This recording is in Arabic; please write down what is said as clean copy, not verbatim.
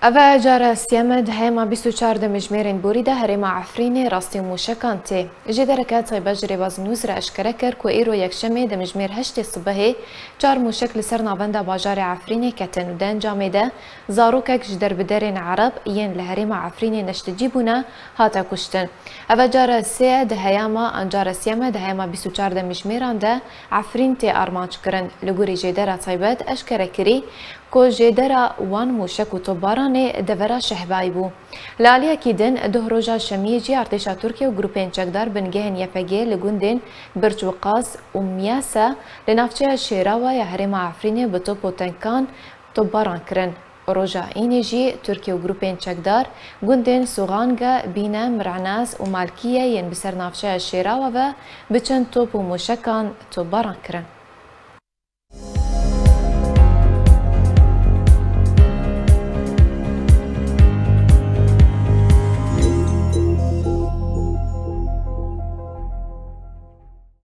أفا جارة سيامد هما 24 دمجميرين بوريدا هريما عفريني راستي موشكانتي جي دركات بجري بازنوز را اشكركر كو ايرو يكشمي دمجمير هشتي صبهي جار موشك لسرنا بندا باجار عفريني كتن ودان جاميدا زاروكك جدر بدرين عرب ين لهريما عفريني نشتجيبونا هاتا كشتن أفا جارة سيد هياما انجار سيامد هما 24 دمجميران دا عفرينتي ارمانج كرن لغوري جي درا طيبت اشكركري کو جدرا وان موشک و توبارانه دورا شهبای بو. لالیا کیدن ده روزا شمیجی ارتشا ترکیه و گروپین چکدار بنگهن یفگی لگوندن برج وقاص و میاسا لنافچه شیراوا یا هرم عفرینه به توپ و تنکان توباران کرن. روزا اینجی ترکیه و گروپین چکدار گوندن سوغانگا بینه مرعناز و مالکیه ین بسر نافچه شیراوا و بچن توپ و موشکان توباران کرن.